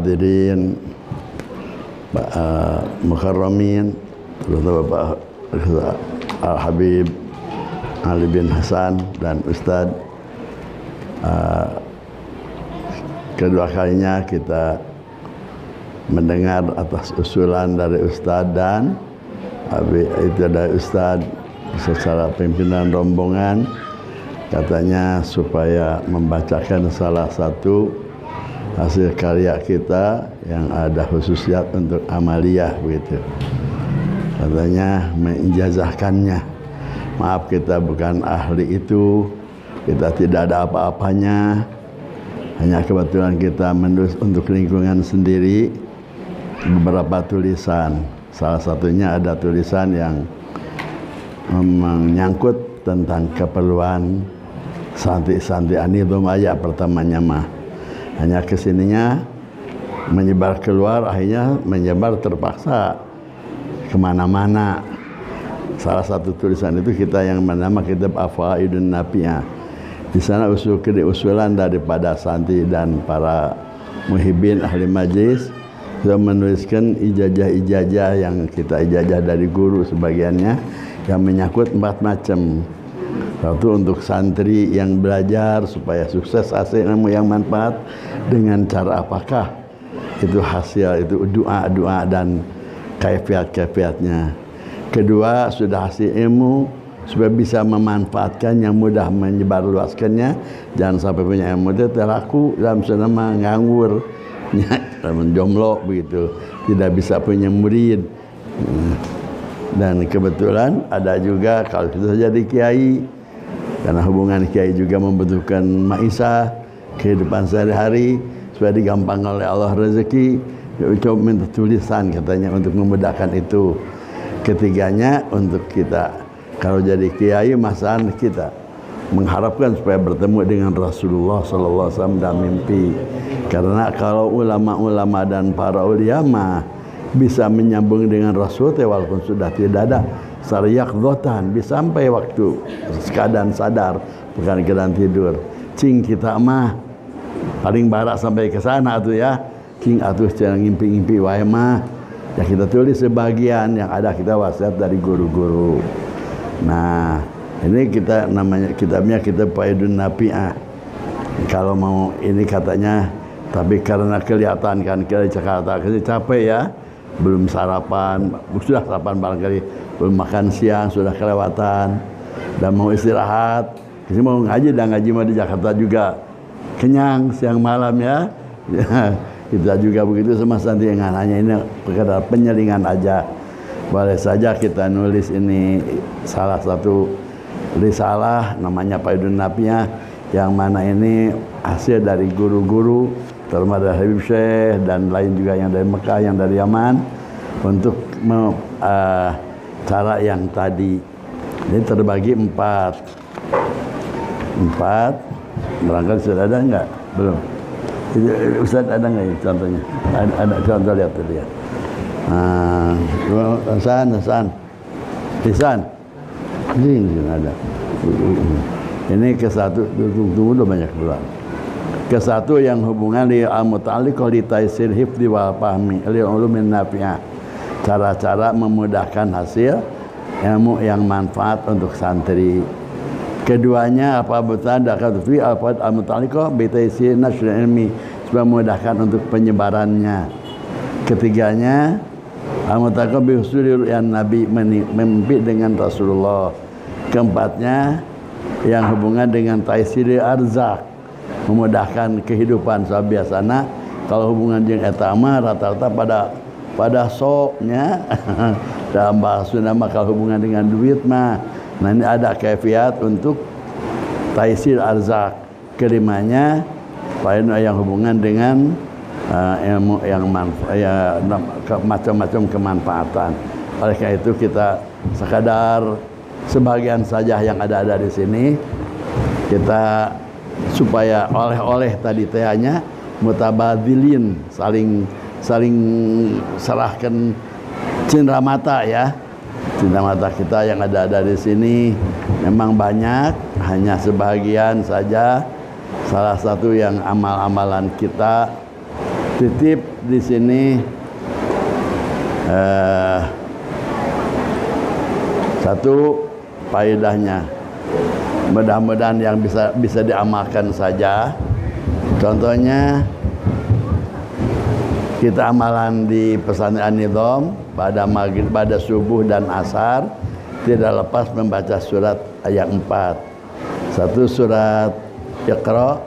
hadirin mukarramin, terutama Pak Al-Habib Ali bin Hasan dan Ustadz. Kedua kalinya kita mendengar atas usulan dari Ustadz dan itu dari Ustadz secara pimpinan rombongan, katanya supaya membacakan salah satu hasil karya kita yang ada khususiyat untuk amaliyah begitu. Katanya menijazahkannya. Maaf, kita bukan ahli itu, kita tidak ada apa-apanya, hanya kebetulan kita menulis untuk lingkungan sendiri beberapa tulisan. Salah satunya ada tulisan yang menyangkut tentang keperluan santri-santri Anidhum aja pertamanya mah. Hanya kesininya menyebar keluar, akhirnya menyebar terpaksa kemana-mana. Salah satu tulisan itu kita yang bernama kitab Afaidun Nafi'ah. Di sana usulan daripada santri dan para muhibbin ahli majlis sudah menuliskan ijazah-ijazah yang kita ijazah dari guru sebagiannya yang menyangkut 4 macam. Satu untuk santri yang belajar supaya sukses hasil ilmu yang manfaat dengan cara apakah? Itu hasil, itu doa-doa dan kaifiat-kaifiatnya. Kedua, sudah hasil ilmu supaya bisa memanfaatkan yang mudah menyebarluaskannya, jangan sampai punya ilmu itu terlaku dalam senama nganggur, menjomlo begitu, tidak bisa punya murid. Dan kebetulan ada juga kalau kita jadi kiai, karena hubungan kiai juga membutuhkan maisha kehidupan sehari-hari supaya digampangkan oleh Allah rezeki, coba minta tulisan katanya untuk memudahkan itu. Ketiganya untuk kita kalau jadi kiai, masalah kita mengharapkan supaya bertemu dengan Rasulullah SAW dalam mimpi. Karena kalau ulama-ulama dan para ulama bisa menyambung dengan Rasul, walaupun sudah tidak ada sariyak dotan, bisa sampai waktu keadaan sadar, bukan keadaan tidur. Cing kita mah paling barak sampai ke sana tuh ya. Cing atuh jangan ngimpi-ngimpi wae mah. Ya kita tulis sebagian yang ada, kita wasiat dari guru-guru. Nah, ini kita namanya kitabnya kitab Faidun Nafi'ah. Kalau mau ini katanya, tapi karena kelihatan kan ke Jakarta capek ya, belum sarapan, sudah sarapan barangkali, belum makan siang, sudah kelewatan, dan mau istirahat. Jadi mau ngaji dan ngaji mau di Jakarta juga kenyang siang malam ya. Kita juga begitu sama santri yang hanya ini perkara penyelingan aja. Boleh saja kita nulis ini salah satu risalah namanya Faidun Nafi'ah, yang mana ini hasil dari guru-guru terutama dari Habib Syekh dan lain juga yang dari Mekah, yang dari Yaman, untuk cara yang tadi. Ini terbagi 4. Barangkali sudah ada enggak? Belum. Ustaz ada enggak contohnya? Ada contoh, lihat. Hasan. Ini ada. Ini ke satu, tunggu udah banyak keluar. Ke satu yang hubungan di al-muta'alliqah li taisir hifdzi wa fahmi li ulumin nafi'ah. Cara-cara memudahkan hasil ilmu yang manfaat untuk santri. Keduanya apa betul fi al-muta'alliqah bi taisir nashr ilmi, supaya memudahkan untuk penyebarannya. Ketiganya al-muta'alliqah bi husuli ru'yan nabi, mimpi dengan Rasulullah. Keempatnya yang hubungan dengan taisir arzak, memudahkan kehidupan. Biasanya kalau hubungan jeung eta mah rata-rata pada soknya dalam bahasa Sunda mah kalau hubungan dengan duit mah. Nah ini ada kaifiat untuk taisir arzak. Kelimanya yang hubungan dengan ilmu yang macam-macam kemanfaatan. Oleh karena itu kita sekadar sebagian saja yang ada di sini, kita supaya oleh-oleh tadi tehnya mutabadzilin, saling serahkan cindera mata ya. Cindera mata kita yang ada di sini memang banyak, hanya sebagian saja. Salah satu yang amal-amalan kita titip di sini satu faedahnya, mudah-mudahan yang bisa diamalkan saja. Contohnya kita amalan di pesantren An-Nidham pada maghrib, pada subuh dan asar tidak lepas membaca surat ayat 4. Satu surat Iqra,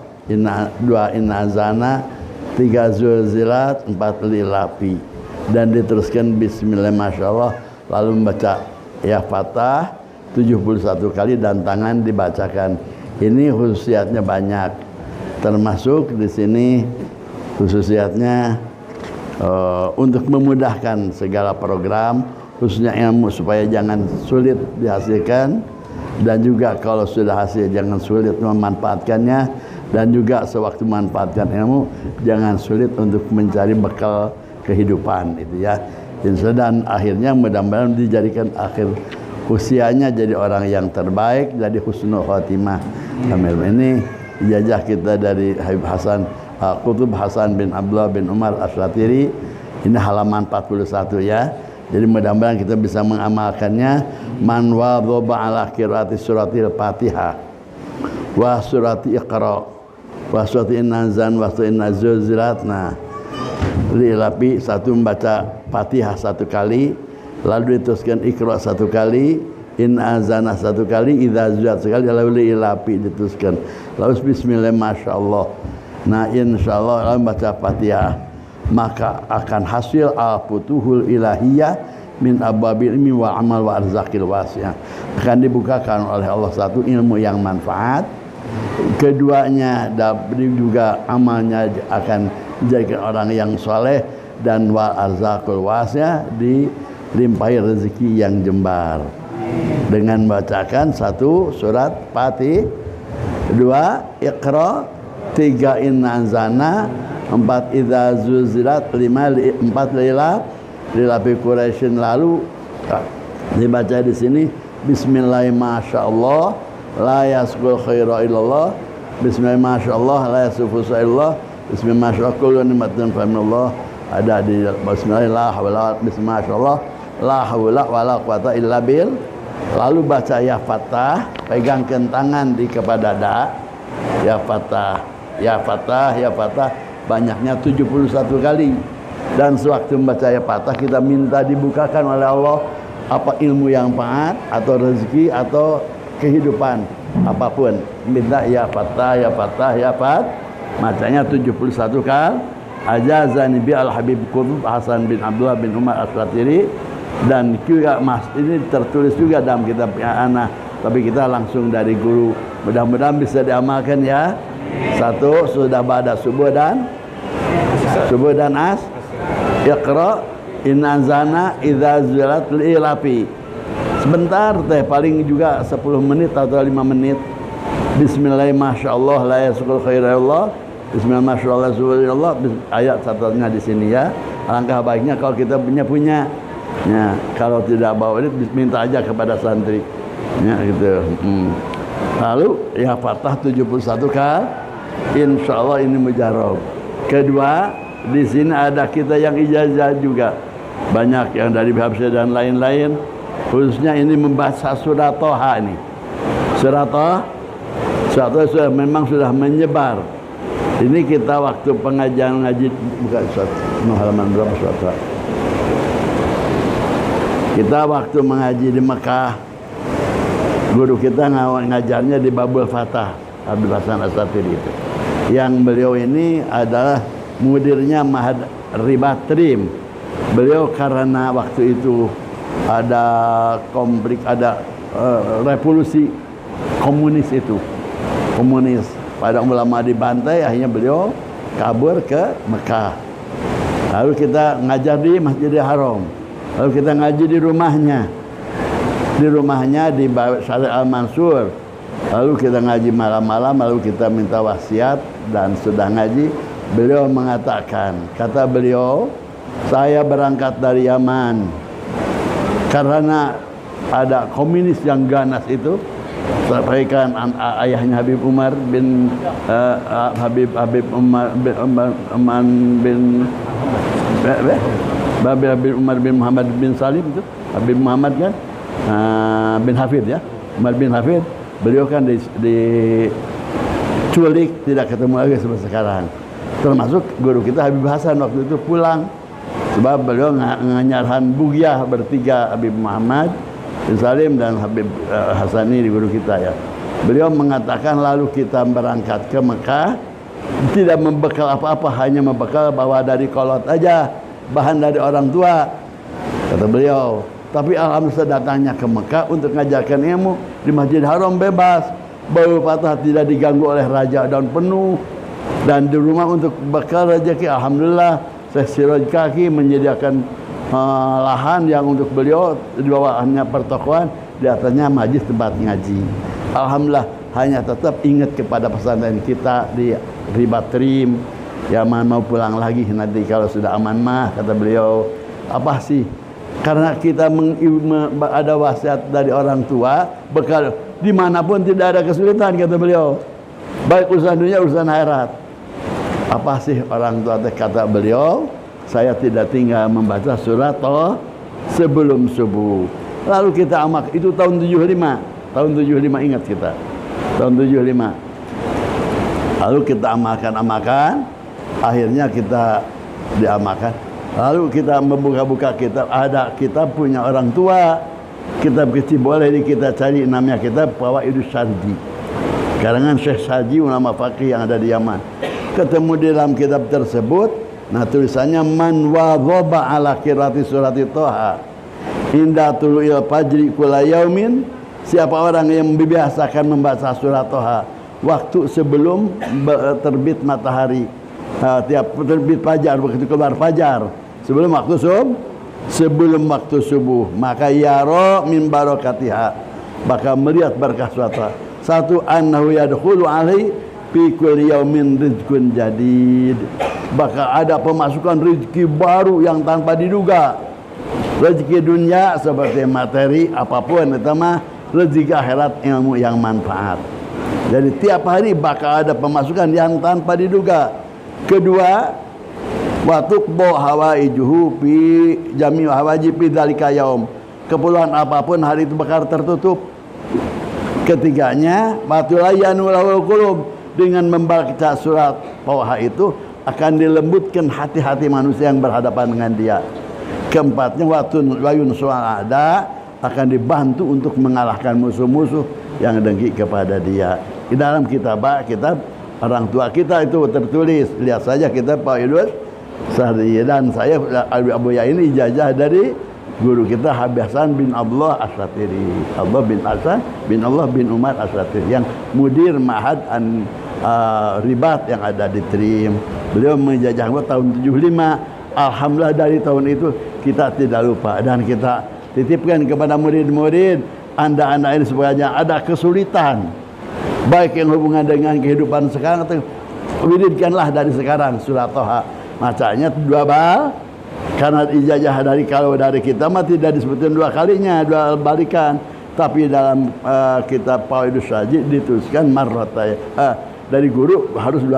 dua Inna Anzalna, 3 Zulzilat, 4 Lilapi, dan diteruskan Bismillah masyaallah, lalu membaca ya Fatah 71 kali dan tangan dibacakan. Ini khususiyatnya banyak, termasuk di sini khususiyatnya untuk memudahkan segala program, khususnya ilmu, supaya jangan sulit dihasilkan, dan juga kalau sudah hasil jangan sulit memanfaatkannya, dan juga sewaktu memanfaatkan ilmu jangan sulit untuk mencari bekal kehidupan itu ya. Dan akhirnya mudah-mudahan dijadikan akhir usianya jadi orang yang terbaik, jadi husnul khotimah. Amin. Ini ijazah kita dari Habib Hasan Qutb Hasan bin Abdullah bin Umar Asyatiri. Ini halaman 41 ya. Jadi mudah-mudahan kita bisa mengamalkannya. Man wadhaba ala qiraati suratil Fatihah wa surati Iqra wa surati Inna-Zan wa surati Inna-Zulzilat. Nah, Lilapi satu membaca Fatihah 1 kali, lalu diteruskan Iqra 1 kali, Inna-Zana 1 kali, Idza Zulzilat sekali, lalu Lilapi diteruskan. Lalu Bismillah masyaallah. Nah, insyaallah baca Fatihah maka akan hasil al-futuhul ilahiyah min ababil ilmi wa amal wa arzakil wasi'ah. Akan dibukakan oleh Allah satu ilmu yang manfaat, keduanya juga amalnya akan menjadikan orang yang soleh, dan wa arzakul wasi'ah dilimpahi rezeki yang jembar dengan bacakan 1 surat Fatihah, 2 Iqra, 3 Inna Anzalna, 4 Idza Zulzilat, 5 4 Lilapi Quraisyin. Lalu dibaca di sini Bismillah masyaallah la yasqul khaira illallah, Bismillah masyaallah la yasufu illallah, Bismillah masyaallah kullu ni'matin fa minallah. Ada di Bismillah la haula Bismillah masyaallah la haula wala quwata illa bil. Lalu baca ya Fatah, pegangkan tangan di kepada dada, ya Fatah, ya Fatah, ya Fatah, banyaknya 71 kali. Dan sewaktu membaca ya Fatah kita minta dibukakan oleh Allah apa ilmu yang manfaat atau rezeki atau kehidupan apapun. Minta ya Fatah, ya Fatah, ya Fatah, bacanya 71 kali. Ajazani bi al-Habib Qutb Hasan bin Abdullah bin Umar Asyatiri. Dan juga mas ini tertulis juga dalam kitab anak, tapi kita langsung dari guru. Mudah-mudahan bisa diamalkan ya. 1 sudah pada subuh dan as, Iqra, Inna Anzalna, Idza Zulzilat, Lilapi. Sebentar teh, paling juga 10 menit atau 5 menit. Bismillah masyaallah la yasqul khaira illallah, Bismillah masyaallah subhanallah. Ayat satunya di sini ya. Alangkah baiknya kalau kita punya. Ya, kalau tidak bawa ini minta aja kepada santri. Ya gitu. Lalu ya Fatah 71 kali. Insyaallah ini mujarab. Kedua, di sini ada kita yang ijazah juga. Banyak yang dari Habsyah dan lain-lain. Khususnya ini membaca surat Toha ini. Surat Toha sudah memang sudah menyebar. Ini kita waktu pengajian ngaji bukan surat halaman berapa surat Toha? Kita waktu mengaji di Mekah, guru kita ngajarnya di Babul Fatah, Abdul Hasan Asyatiri itu. Yang beliau ini adalah mudirnya Mahad Ribatrim. Beliau karena waktu itu ada konflik, ada revolusi komunis itu. Komunis, pada ulama dibantai, akhirnya beliau kabur ke Mekah. Lalu kita ngajar di Masjidil Haram. Lalu kita ngaji di rumahnya di Syarif Al-Mansur. Lalu kita ngaji malam-malam, lalu kita minta wasiat, dan sudah ngaji beliau mengatakan, kata beliau, saya berangkat dari Yaman karena ada komunis yang ganas itu, sampaikan ayahnya Habib Umar bin Habib Umar bin Habib Umar bin Muhammad bin Salim itu Habib Muhammad kan bin Hafid ya, Umar bin Hafid. Beliau kan diculik, tidak ketemu lagi sampai sekarang. Termasuk guru kita Habib Hasan waktu itu pulang, sebab beliau nganyarhan bugyah bertiga, Habib Muhammad bin Salim dan Habib Hasan ini guru kita ya. Beliau mengatakan lalu kita berangkat ke Mekah, tidak membekal apa-apa, hanya membekal bawa dari kolot aja, bahan dari orang tua, kata beliau. Tapi alhamdulillah datangnya ke Mekah untuk mengajarkan ilmu di Masjid Haram bebas, bau patah tidak diganggu oleh raja dan penuh, dan di rumah untuk bekal rezeki alhamdulillah Syekh Siraj Kaki menyediakan lahan yang untuk beliau, di bawahnya pertokoan, di atasnya majlis tempat ngaji. Alhamdulillah, hanya tetap ingat kepada pesantren kita di Ribatrim, yang mau pulang lagi nanti kalau sudah aman mah, kata beliau. Apa sih? Karena kita ada wasiat dari orang tua, bekal dimanapun tidak ada kesulitan, kata beliau, baik urusan dunia urusan akhirat. Apa sih orang tua? Kata beliau, saya tidak tinggal membaca surat sebelum subuh. Lalu kita amak, itu tahun 75, tahun 75 ingat kita, tahun 75. Lalu kita amakan, akhirnya kita diamakan. Lalu kita membuka-buka kitab, ada kitab punya orang tua, kitab kecil boleh kita cari, namanya kitab Fawaidus Sarji, karangan Syekh Sarji, ulama faqih yang ada di Yaman. Ketemu di dalam kitab tersebut, nah tulisannya man wadhaba ala qiraati surati Thaha inda tulu'il fajri kulla yaumin, siapa orang yang membiasakan membaca surat Thaha waktu sebelum terbit matahari, tiap terbit fajar, begitu keluar fajar, sebelum waktu subuh, maka yaro min barakatiha, maka melihat berkah suatu. Satu, annahu yadkhulu alaihi fi kulli yaumin rizqun jadid, maka ada pemasukan rezeki baru yang tanpa diduga. Rezeki dunia seperti materi apapun, terutama rezeki akhirat ilmu yang manfaat. Jadi tiap hari bakal ada pemasukan yang tanpa diduga. Kedua, wa tuqbu hawaijuhu fi jami' hawaji fi dzalika yaum, keperluan apapun hari itu bakal tertutup. Ketiganya, wa tulayanu lahul qulub, dengan membaca surat Thaha itu akan dilembutkan hati-hati manusia yang berhadapan dengan dia. Keempatnya, wayun su'ada, akan dibantu untuk mengalahkan musuh-musuh yang dengki kepada dia. Di dalam kitab orang tua kita itu tertulis, lihat saja kitab Fawaidus Sarji. Dan saya Abu Ya ini ijazah dari guru kita Habib Hasan bin Abdullah Asyatiri, Allah bin Hasan bin Allah bin Umar Asyatiri, yang mudir Ma'had Ribat yang ada di Trim. Beliau menjajah tahun 75. Alhamdulillah dari tahun itu kita tidak lupa, dan kita titipkan kepada murid-murid, anda-anda ini sebenarnya ada kesulitan, baik yang hubungan dengan kehidupan sekarang, atau wiridkanlah dari sekarang surat Thaha. Macanya 2 bal, karena ijazah dari, kalau dari kita mah tidak disebutin 2 kalinya, 2 balikan, tapi dalam kitab Fawaidus Sarji dituliskan marrata, dari guru harus 2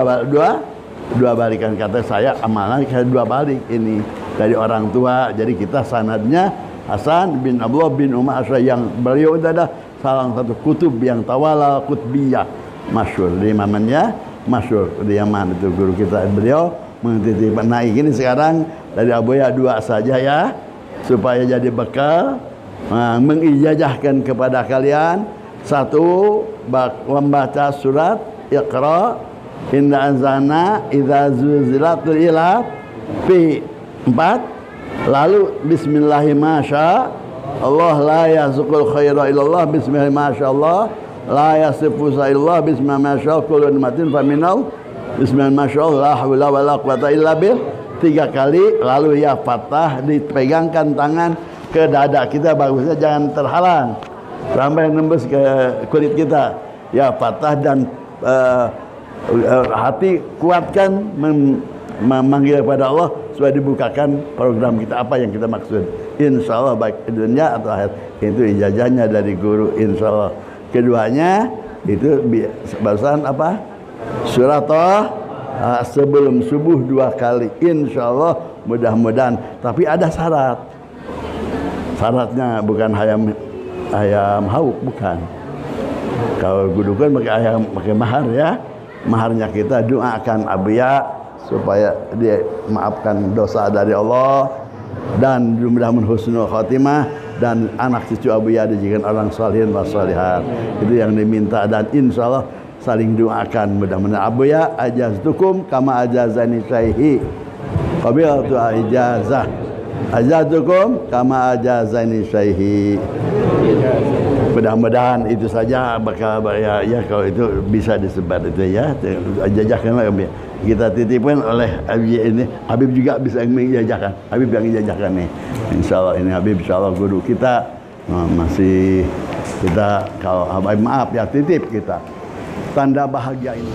balikan. Kata saya amalan 2 balik ini dari orang tua. Jadi kita sanadnya Hasan bin Abdullah bin Umar Asy'ari, yang beliau itu adalah salah satu kutub yang tawala kutbiyah masyhur di Yamannya, masyhur di Yaman itu guru kita. Beliau menitipkan. Nah ini sekarang dari Abu Ya 2 saja ya, supaya jadi bekal mengijazahkan kepada kalian. 1, membaca surat Iqra, inna anzalna idza zulzilatil ilaf fi 4. Lalu bismillahirrahmanirrahim, Allah la yasqul khaira illallah, bismillahirrahmanirrahim, la yasifu illallah, bismillahirrahmanirrahim, kullu ni'matin faminal, bismillahirrahmanirrahim, la haula wala quwata illa billah 3 kali. Lalu ya Fatah, dipegangkan tangan ke dada kita, bagusnya jangan terhalang sampai nembus ke kulit kita. Ya Fatah, dan hati kuatkan memanggil kepada Allah supaya dibukakan program kita, apa yang kita maksud. Insya Allah baik dunia atau akhirat. Itu ijazahnya dari guru, insya Allah. keduanya itu barusan apa? Surat sebelum subuh 2 kali, insyaallah, mudah-mudahan. Tapi ada syarat. Syaratnya bukan ayam hauk, bukan. Kalau gudukan pakai mahar ya. Maharnya kita doakan Abuya supaya dia maafkan dosa dari Allah dan mudah-mudahan husnul khotimah, dan anak cucu Abuya dijadikan orang salihin wa salihat. Itu yang diminta, dan insyaallah saling doakan. Mudah-mudahan Abuya ajaztukum kama ajazani syaihi qabiltu ijazah, ajaztukum kama ajazani syaihi. Mudah-mudahan itu saja bakal ya kalau itu bisa disebar itu ya, jajakanlah kami. Kita titipkan oleh Habib ini. Habib juga bisa menjajakan. Habib yang menjajakan nih. Insyaallah ini Habib, insyaallah guru kita masih kita, kalau maaf ya, titip kita tanda bahagia ini.